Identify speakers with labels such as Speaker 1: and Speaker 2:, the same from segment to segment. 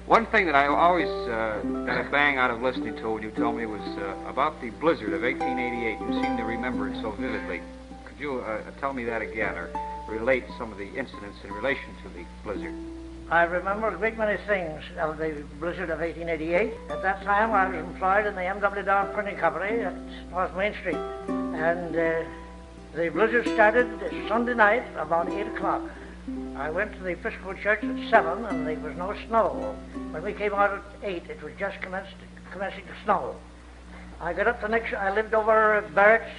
Speaker 1: One thing that I always got a bang out of listening to when you told me was about the blizzard of 1888. You seem to remember it so vividly. Could you tell me that again, or relate some of the incidents in relation to the blizzard?
Speaker 2: I remember a great many things of the blizzard of 1888. At that time, I was employed in the M.W. Down Printing Company at North Main Street. And the blizzard started Sunday night about 8 o'clock. I went to the Episcopal Church at 7, and there was no snow. When we came out at 8, it was just commencing to snow. I got up I lived over at Barrett's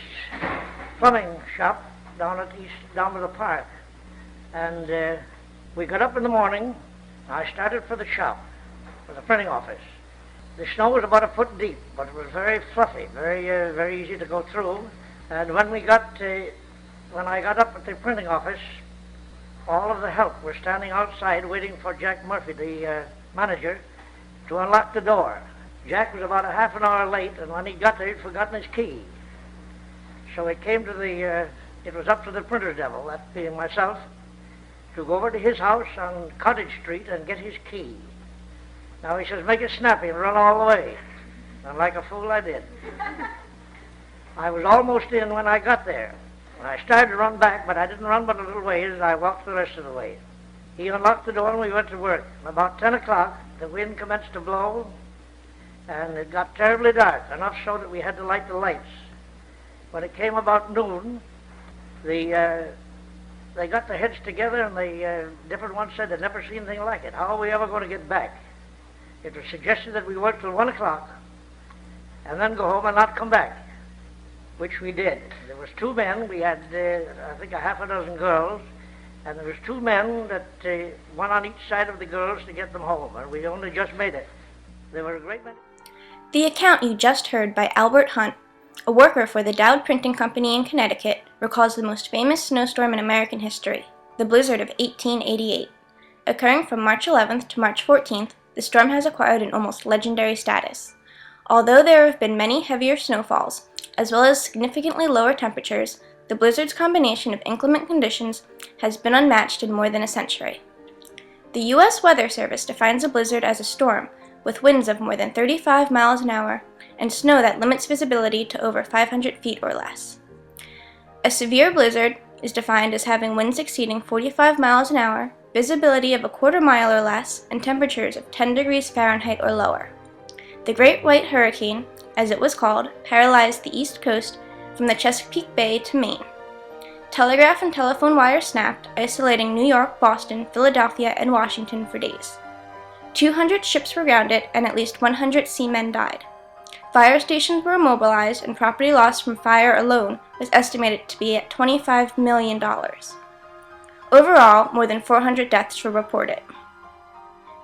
Speaker 2: plumbing shop down by the park. And we got up in the morning. I started for the shop, for the printing office. The snow was about a foot deep, but it was very fluffy, very easy to go through. And when I got up at the printing office, all of the help were standing outside waiting for Jack Murphy, the manager, to unlock the door. Jack was about a half an hour late, and when he got there, he'd forgotten his key. So it was up to the printer's devil, that being myself, to go over to his house on Cottage Street and get his key. Now he says, make it snappy and run all the way. And like a fool I did. I was almost in when I got there. I started to run back, but I didn't run but a little ways. I walked the rest of the way. He unlocked the door and we went to work. About 10 o'clock, the wind commenced to blow, and it got terribly dark, enough so that we had to light the lights. When it came about noon, they got their heads together, and the different ones said they'd never seen anything like it. How are we ever going to get back? It was suggested that we work till 1 o'clock and then go home and not come back, which we did. There was 2 men. We had, I think, a half a dozen girls, and there was 2 men that one on each side of the girls to get them home, and we only just made it. There were a great many.
Speaker 3: The account you just heard by Albert Hunt, a worker for the Dowd Printing Company in Connecticut, recalls the most famous snowstorm in American history, the blizzard of 1888. Occurring from March 11th to March 14th, the storm has acquired an almost legendary status. Although there have been many heavier snowfalls, as well as significantly lower temperatures, the blizzard's combination of inclement conditions has been unmatched in more than a century. The U.S. Weather Service defines a blizzard as a storm with winds of more than 35 miles an hour and snow that limits visibility to over 500 feet or less. A severe blizzard is defined as having winds exceeding 45 miles an hour, visibility of a quarter mile or less, and temperatures of 10 degrees Fahrenheit or lower. The Great White Hurricane, as it was called, paralyzed the East Coast from the Chesapeake Bay to Maine. Telegraph and telephone wires snapped, isolating New York, Boston, Philadelphia, and Washington for days. 200 ships were grounded, and at least 100 seamen died. Fire stations were immobilized, and property loss from fire alone was estimated to be at $25 million. Overall, more than 400 deaths were reported.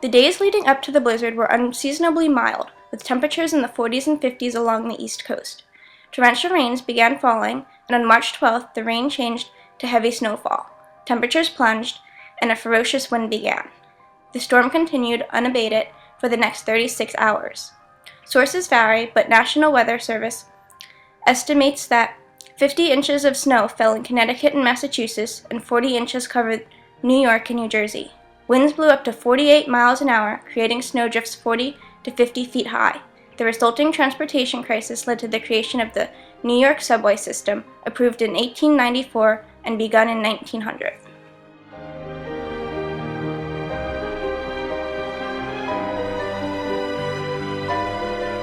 Speaker 3: The days leading up to the blizzard were unseasonably mild, with temperatures in the 40s and 50s along the East Coast. Torrential rains began falling, and on March 12th, the rain changed to heavy snowfall. Temperatures plunged, and a ferocious wind began. The storm continued unabated for the next 36 hours. Sources vary, but National Weather Service estimates that 50 inches of snow fell in Connecticut and Massachusetts, and 40 inches covered New York and New Jersey. Winds blew up to 48 miles an hour, creating snowdrifts 40 to 50 feet high. The resulting transportation crisis led to the creation of the New York subway system, approved in 1894 and begun in 1900.